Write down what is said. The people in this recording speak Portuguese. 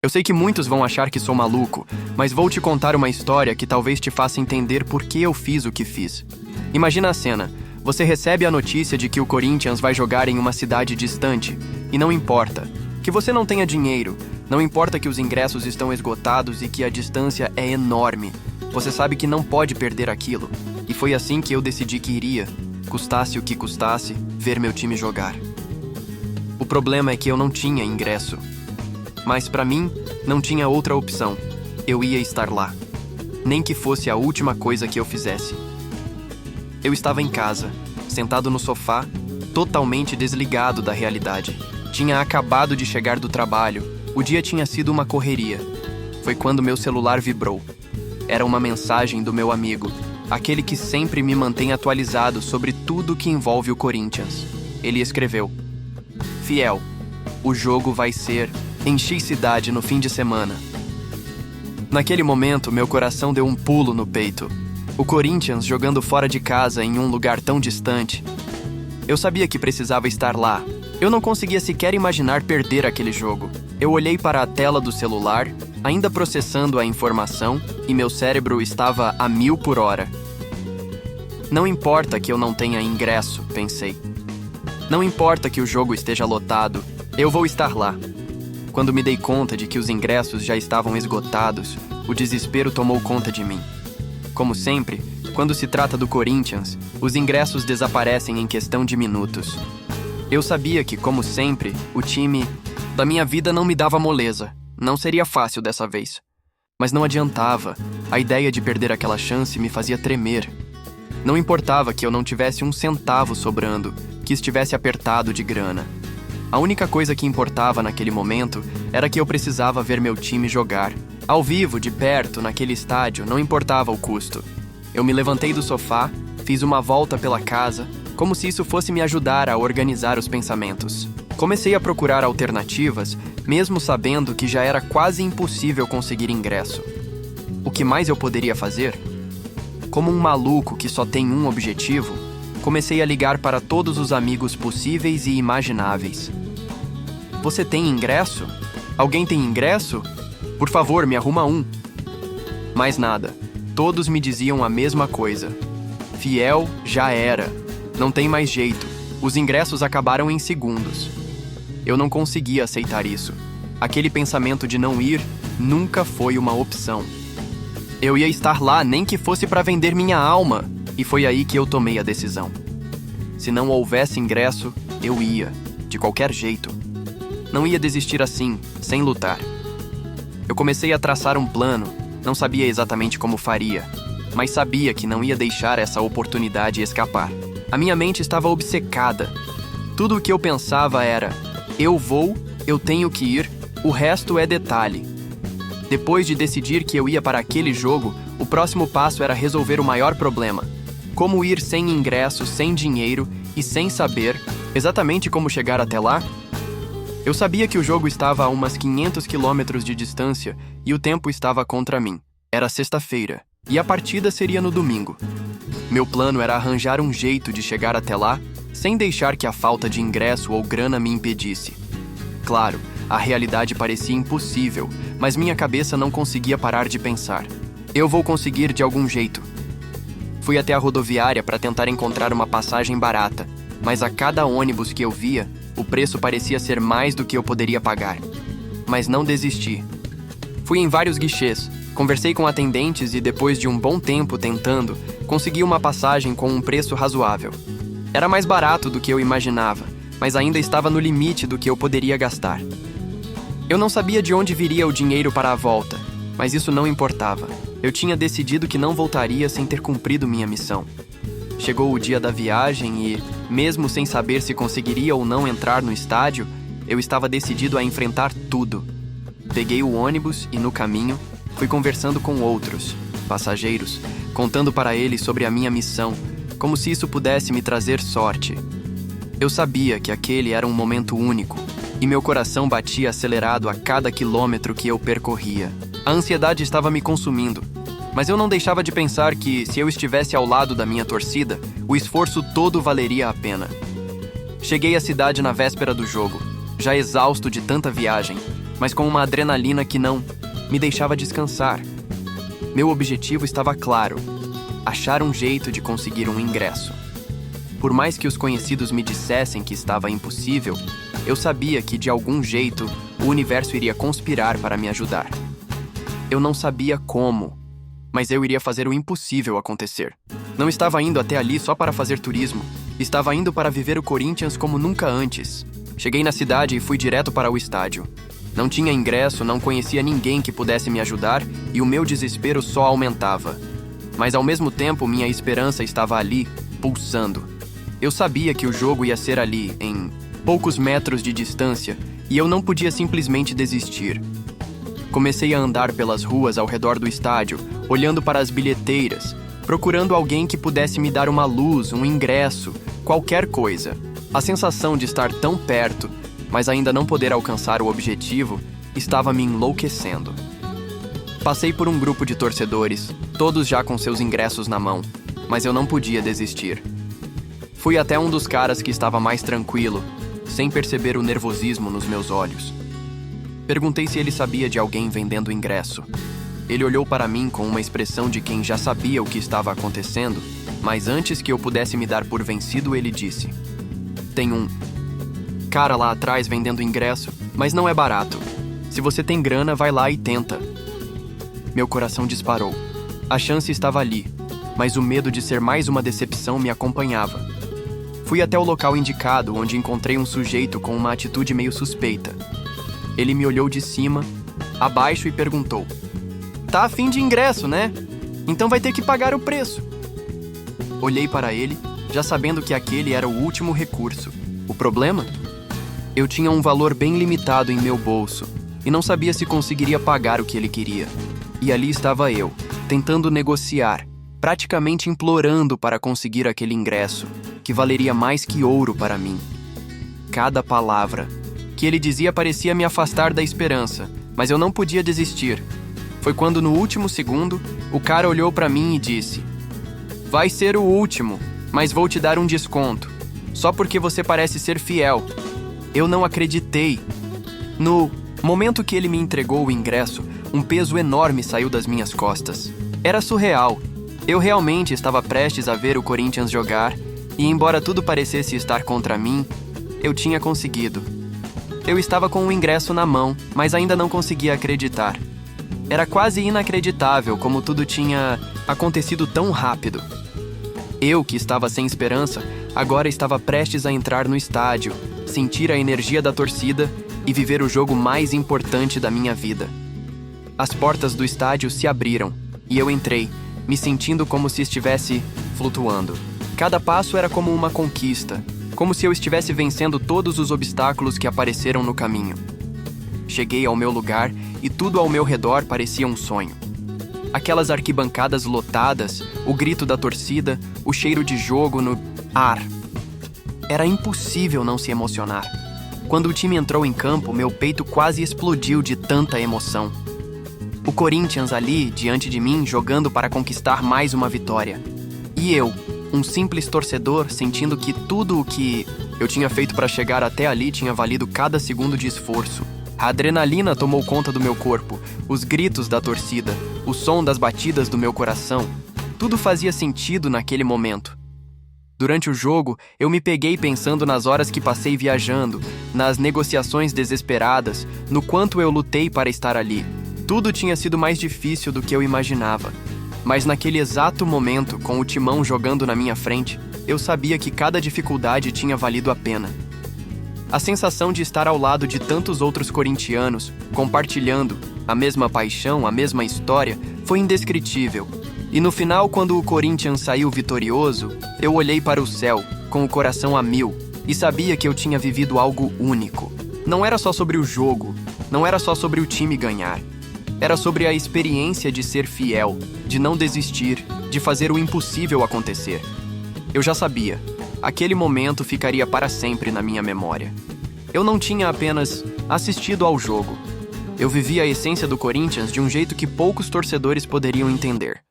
Eu sei que muitos vão achar que sou maluco, mas vou te contar uma história que talvez te faça entender por que eu fiz o que fiz. Imagina a cena. Você recebe a notícia de que o Corinthians vai jogar em uma cidade distante, e não importa que você não tenha dinheiro, não importa que os ingressos estão esgotados e que a distância é enorme. Você sabe que não pode perder aquilo, e foi assim que eu decidi que iria, custasse o que custasse, ver meu time jogar. O problema é que eu não tinha ingresso. Mas para mim, não tinha outra opção. Eu ia estar lá. Nem que fosse a última coisa que eu fizesse. Eu estava em casa, sentado no sofá, totalmente desligado da realidade. Tinha acabado de chegar do trabalho. O dia tinha sido uma correria. Foi quando meu celular vibrou. Era uma mensagem do meu amigo, aquele que sempre me mantém atualizado sobre tudo que envolve o Corinthians. Ele escreveu: Fiel, o jogo vai ser em X cidade no fim de semana. Naquele momento, meu coração deu um pulo no peito. O Corinthians jogando fora de casa em um lugar tão distante. Eu sabia que precisava estar lá. Eu não conseguia sequer imaginar perder aquele jogo. Eu olhei para a tela do celular, ainda processando a informação, e meu cérebro estava a 1000 por hora. Não importa que eu não tenha ingresso, pensei. Não importa que o jogo esteja lotado, eu vou estar lá. Quando me dei conta de que os ingressos já estavam esgotados, o desespero tomou conta de mim. Como sempre, quando se trata do Corinthians, os ingressos desaparecem em questão de minutos. Eu sabia que, como sempre, o time da minha vida não me dava moleza. Não seria fácil dessa vez. Mas não adiantava. A ideia de perder aquela chance me fazia tremer. Não importava que eu não tivesse um centavo sobrando, que estivesse apertado de grana. A única coisa que importava naquele momento era que eu precisava ver meu time jogar. Ao vivo, de perto, naquele estádio, não importava o custo. Eu me levantei do sofá, fiz uma volta pela casa, como se isso fosse me ajudar a organizar os pensamentos. Comecei a procurar alternativas, mesmo sabendo que já era quase impossível conseguir ingresso. O que mais eu poderia fazer? Como um maluco que só tem um objetivo, comecei a ligar para todos os amigos possíveis e imagináveis. Você tem ingresso? Alguém tem ingresso? Por favor, me arruma um. Mais nada. Todos me diziam a mesma coisa. Fiel, já era. Não tem mais jeito. Os ingressos acabaram em segundos. Eu não conseguia aceitar isso. Aquele pensamento de não ir nunca foi uma opção. Eu ia estar lá, nem que fosse para vender minha alma. E foi aí que eu tomei a decisão. Se não houvesse ingresso, eu ia, de qualquer jeito. Não ia desistir assim, sem lutar. Eu comecei a traçar um plano, não sabia exatamente como faria, mas sabia que não ia deixar essa oportunidade escapar. A minha mente estava obcecada. Tudo o que eu pensava era: eu vou, eu tenho que ir, o resto é detalhe. Depois de decidir que eu ia para aquele jogo, o próximo passo era resolver o maior problema. Como ir sem ingresso, sem dinheiro e sem saber exatamente como chegar até lá? Eu sabia que o jogo estava a umas 500 quilômetros de distância e o tempo estava contra mim. Era sexta-feira e a partida seria no domingo. Meu plano era arranjar um jeito de chegar até lá sem deixar que a falta de ingresso ou grana me impedisse. Claro, a realidade parecia impossível, mas minha cabeça não conseguia parar de pensar. Eu vou conseguir de algum jeito. Fui até a rodoviária para tentar encontrar uma passagem barata, mas a cada ônibus que eu via, o preço parecia ser mais do que eu poderia pagar. Mas não desisti. Fui em vários guichês, conversei com atendentes e depois de um bom tempo tentando, consegui uma passagem com um preço razoável. Era mais barato do que eu imaginava, mas ainda estava no limite do que eu poderia gastar. Eu não sabia de onde viria o dinheiro para a volta, mas isso não importava. Eu tinha decidido que não voltaria sem ter cumprido minha missão. Chegou o dia da viagem e, mesmo sem saber se conseguiria ou não entrar no estádio, eu estava decidido a enfrentar tudo. Peguei o ônibus e, no caminho, fui conversando com outros, passageiros, contando para eles sobre a minha missão, como se isso pudesse me trazer sorte. Eu sabia que aquele era um momento único, e meu coração batia acelerado a cada quilômetro que eu percorria. A ansiedade estava me consumindo, mas eu não deixava de pensar que, se eu estivesse ao lado da minha torcida, o esforço todo valeria a pena. Cheguei à cidade na véspera do jogo, já exausto de tanta viagem. mas com uma adrenalina que não me deixava descansar. Meu objetivo estava claro: achar um jeito de conseguir um ingresso. Por mais que os conhecidos me dissessem que estava impossível, eu sabia que, de algum jeito, o universo iria conspirar para me ajudar. Eu não sabia como, mas eu iria fazer o impossível acontecer. Não estava indo até ali só para fazer turismo. Estava indo para viver o Corinthians como nunca antes. Cheguei na cidade e fui direto para o estádio. Não tinha ingresso, não conhecia ninguém que pudesse me ajudar e o meu desespero só aumentava. Mas ao mesmo tempo, minha esperança estava ali, pulsando. Eu sabia que o jogo ia ser ali, em poucos metros de distância, e eu não podia simplesmente desistir. Comecei a andar pelas ruas ao redor do estádio, olhando para as bilheteiras, procurando alguém que pudesse me dar uma luz, um ingresso, qualquer coisa. A sensação de estar tão perto, mas ainda não poder alcançar o objetivo, estava me enlouquecendo. Passei por um grupo de torcedores, todos já com seus ingressos na mão, mas eu não podia desistir. Fui até um dos caras que estava mais tranquilo, sem perceber o nervosismo nos meus olhos. Perguntei se ele sabia de alguém vendendo ingresso. Ele olhou para mim com uma expressão de quem já sabia o que estava acontecendo, mas antes que eu pudesse me dar por vencido, ele disse: "Tem um cara lá atrás vendendo ingresso, mas não é barato. Se você tem grana, vai lá e tenta." Meu coração disparou. A chance estava ali, mas o medo de ser mais uma decepção me acompanhava. Fui até o local indicado, onde encontrei um sujeito com uma atitude meio suspeita. Ele me olhou de cima, abaixo e perguntou: "Tá a fim de ingresso, né? Então vai ter que pagar o preço." Olhei para ele, já sabendo que aquele era o último recurso. O problema? Eu tinha um valor bem limitado em meu bolso e não sabia se conseguiria pagar o que ele queria. E ali estava eu, tentando negociar, praticamente implorando para conseguir aquele ingresso, que valeria mais que ouro para mim. Cada palavra que ele dizia parecia me afastar da esperança, mas eu não podia desistir. Foi quando, no último segundo, o cara olhou para mim e disse: "Vai ser o último, mas vou te dar um desconto, só porque você parece ser fiel." Eu não acreditei. No momento que ele me entregou o ingresso, um peso enorme saiu das minhas costas. Era surreal. Eu realmente estava prestes a ver o Corinthians jogar, e embora tudo parecesse estar contra mim, eu tinha conseguido. Eu estava com o ingresso na mão, mas ainda não conseguia acreditar. Era quase inacreditável como tudo tinha acontecido tão rápido. Eu, que estava sem esperança, agora estava prestes a entrar no estádio, sentir a energia da torcida e viver o jogo mais importante da minha vida. As portas do estádio se abriram e eu entrei, me sentindo como se estivesse flutuando. Cada passo era como uma conquista, como se eu estivesse vencendo todos os obstáculos que apareceram no caminho. Cheguei ao meu lugar e tudo ao meu redor parecia um sonho. Aquelas arquibancadas lotadas, o grito da torcida, o cheiro de jogo no ar. Era impossível não se emocionar. Quando o time entrou em campo, meu peito quase explodiu de tanta emoção. O Corinthians ali, diante de mim, jogando para conquistar mais uma vitória. E eu, um simples torcedor, sentindo que tudo o que eu tinha feito para chegar até ali tinha valido cada segundo de esforço. A adrenalina tomou conta do meu corpo, os gritos da torcida, o som das batidas do meu coração. Tudo fazia sentido naquele momento. Durante o jogo, eu me peguei pensando nas horas que passei viajando, nas negociações desesperadas, no quanto eu lutei para estar ali. Tudo tinha sido mais difícil do que eu imaginava. Mas naquele exato momento, com o Timão jogando na minha frente, eu sabia que cada dificuldade tinha valido a pena. A sensação de estar ao lado de tantos outros corintianos, compartilhando a mesma paixão, a mesma história, foi indescritível. E no final, quando o Corinthians saiu vitorioso, eu olhei para o céu, com o coração a mil, e sabia que eu tinha vivido algo único. Não era só sobre o jogo, não era só sobre o time ganhar. Era sobre a experiência de ser fiel, de não desistir, de fazer o impossível acontecer. Eu já sabia, aquele momento ficaria para sempre na minha memória. Eu não tinha apenas assistido ao jogo. Eu vivia a essência do Corinthians de um jeito que poucos torcedores poderiam entender.